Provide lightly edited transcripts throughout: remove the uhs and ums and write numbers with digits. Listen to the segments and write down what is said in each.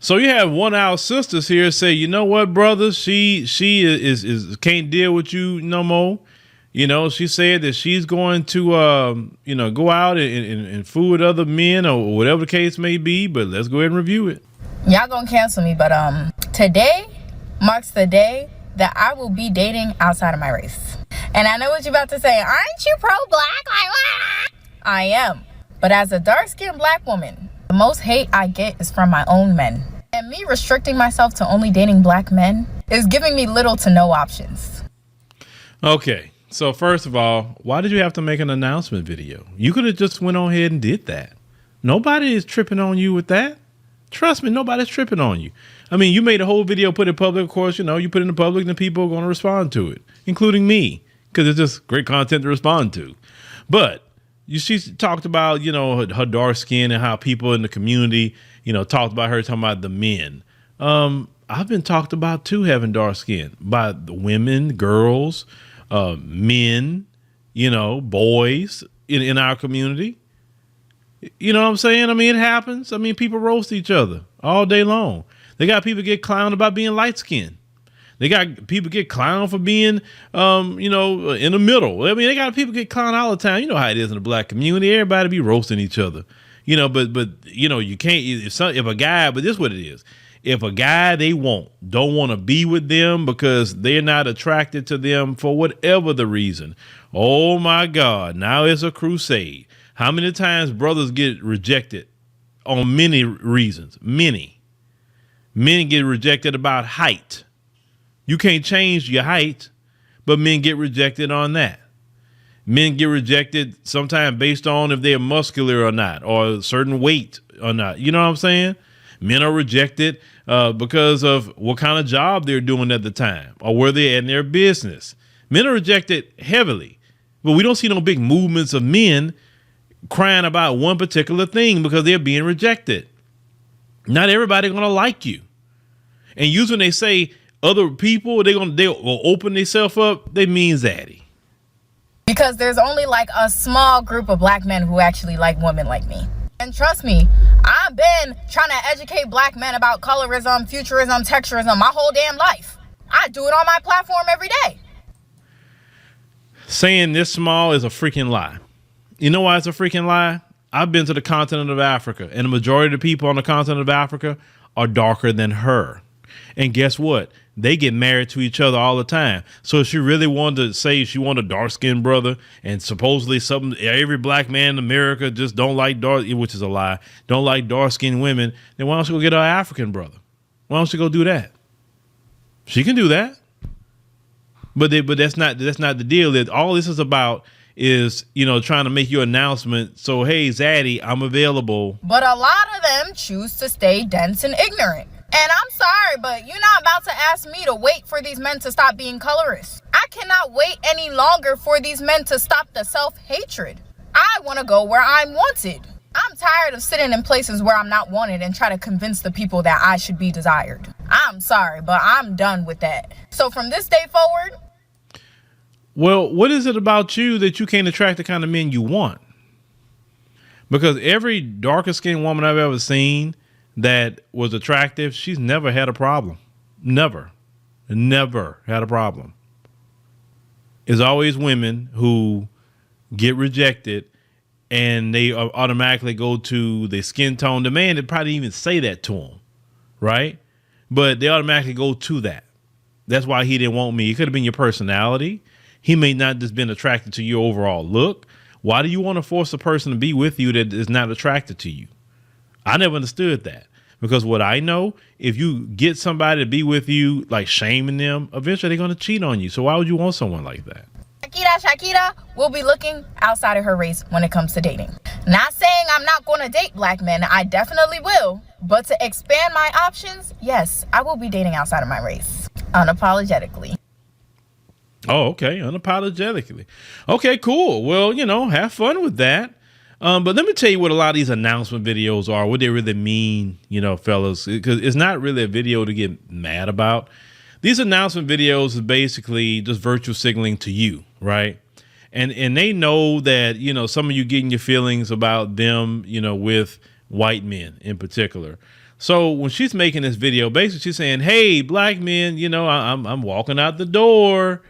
So you have one of our sisters here say, you know what, brother, she is can't deal with you no more. You know, she said that she's going to go out and fool with other men or whatever the case may be. But let's go ahead and review it. Y'all gonna cancel me, but today marks the day that I will be dating outside of my race. And I know what you're about to say. Aren't you pro-black? I am. But as a dark-skinned black woman, the most hate I get is from my own men. And me restricting myself to only dating black men is giving me little to no options. Okay, so first of all, why did you have to make an announcement video? You could have just went on ahead and did that. Nobody is tripping on you with that. Trust me, nobody's tripping on you. I mean, you made a whole video, put it in public. Of course, you put it in the public and the people are going to respond to it, including me, because it's just great content to respond to. But she talked about, her dark skin and how people in the community, talked about her, talking about the men. I've been talked about too, having dark skin, by the women, girls, men, boys in our community. You know what I'm saying? I mean, it happens. I mean, people roast each other all day long. They got people get clowned about being light skinned. They got people get clowned for being, in the middle. I mean, they got people get clowned all the time. You know how it is in the black community. Everybody be roasting each other, but you can't, if a guy, but this is what it is. If a guy don't want to be with them because they're not attracted to them for whatever the reason. Oh my God. Now it's a crusade. How many times brothers get rejected on many reasons? Many. Men get rejected about height. You can't change your height, but men get rejected on that. Men get rejected sometimes based on if they're muscular or not, or a certain weight or not. You know what I'm saying? Men are rejected because of what kind of job they're doing at the time or where they're in their business. Men are rejected heavily, but we don't see no big movements of men crying about one particular thing because they're being rejected. Not everybody gonna like you. And usually when they say other people, they'll open themselves up, they mean Zaddy. Because there's only like a small group of black men who actually like women like me. And trust me, I've been trying to educate black men about colorism, futurism, texturism my whole damn life. I do it on my platform every day. Saying this small is a freaking lie. You know why it's a freaking lie? I've been to the continent of Africa, and the majority of the people on the continent of Africa are darker than her. And guess what? They get married to each other all the time. So if she really wanted to say she wanted a dark-skinned brother, and supposedly every black man in America just don't like dark, which is a lie, don't like dark-skinned women, then why don't she go get her African brother? Why don't she go do that? She can do that. But that's not the deal. That all this is about is, trying to make your announcement. So, hey, Zaddy, I'm available. But a lot of them choose to stay dense and ignorant. And I'm sorry, but you're not about to ask me to wait for these men to stop being colorists. I cannot wait any longer for these men to stop the self-hatred. I want to go where I'm wanted. I'm tired of sitting in places where I'm not wanted and try to convince the people that I should be desired. I'm sorry, but I'm done with that. So from this day forward, well, what is it about you that you can't attract the kind of men you want? Because every darker skinned woman I've ever seen that was attractive, she's never had a problem. Never had a problem. It's always women who get rejected and they automatically go to the skin tone. The man that probably even say that to them, right? But they automatically go to that. That's why he didn't want me. It could have been your personality. He may not just been attracted to your overall look. Why do you want to force a person to be with you that is not attracted to you? I never understood that, because what I know, if you get somebody to be with you, like shaming them, eventually they're going to cheat on you. So why would you want someone like that? Shakira will be looking outside of her race when it comes to dating. Not saying I'm not going to date black men. I definitely will. But to expand my options, yes, I will be dating outside of my race. Unapologetically. Oh, okay. Unapologetically. Okay, cool. Well, have fun with that. But let me tell you what a lot of these announcement videos are, what they really mean, fellas, because it's not really a video to get mad about. These announcement videos is basically just virtual signaling to you, right? And they know that, some of you getting your feelings about them, with white men in particular. So when she's making this video, basically she's saying, hey, black men, you know, I'm walking out the door.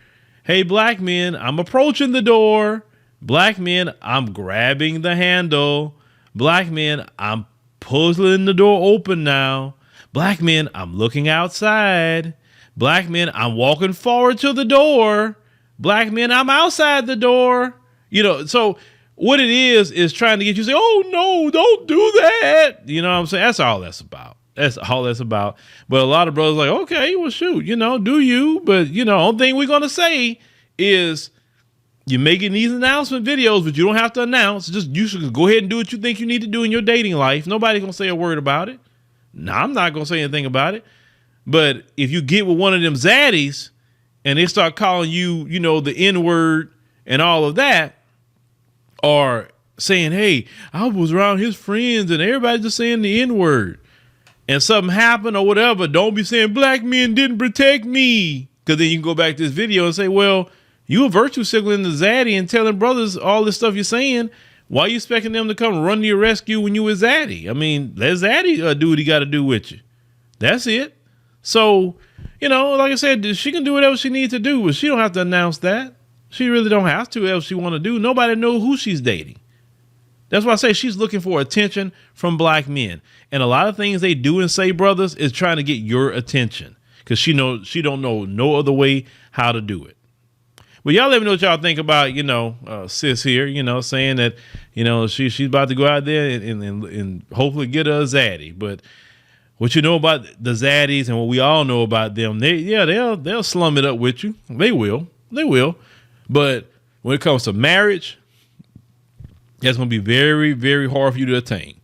Hey, black men, I'm approaching the door. Black men, I'm grabbing the handle. Black men, I'm puzzling the door open now. Black men, I'm looking outside. Black men, I'm walking forward to the door. Black men, I'm outside the door. You know, so what it is trying to get you to say, oh, no, don't do that. You know what I'm saying? That's all that's about. That's all that's about. But a lot of brothers are like, okay, well, shoot, you know, do you? But, you know, only thing we're going to say is you're making these announcement videos, but you don't have to announce. Just you should go ahead and do what you think you need to do in your dating life. Nobody's going to say a word about it. No, I'm not going to say anything about it. But if you get with one of them zaddies and they start calling you, you know, the N-word and all of that, or saying, hey, I was around his friends and everybody just saying the N-word, and something happened or whatever, don't be saying black men didn't protect me. Because then you can go back to this video and say, well, you were virtue signaling the zaddy and telling brothers all this stuff you're saying. Why are you expecting them to come run to your rescue when you was zaddy? I mean, let zaddy do what he got to do with you. That's it. So, you know, like I said, she can do whatever she needs to do, but she don't have to announce that. She really don't have to, else she want to do. Nobody knows who she's dating. That's why I say she's looking for attention from black men. And a lot of things they do and say, brothers, is trying to get your attention, because she don't know no other way how to do it. Well, y'all let me know what y'all think about, you know, sis here, you know, saying that, you know, she's about to go out there and hopefully get her a zaddy. But what you know about the zaddies and what we all know about them, they'll slum it up with you. They will. But when it comes to marriage, that's going to be very, very hard for you to attain.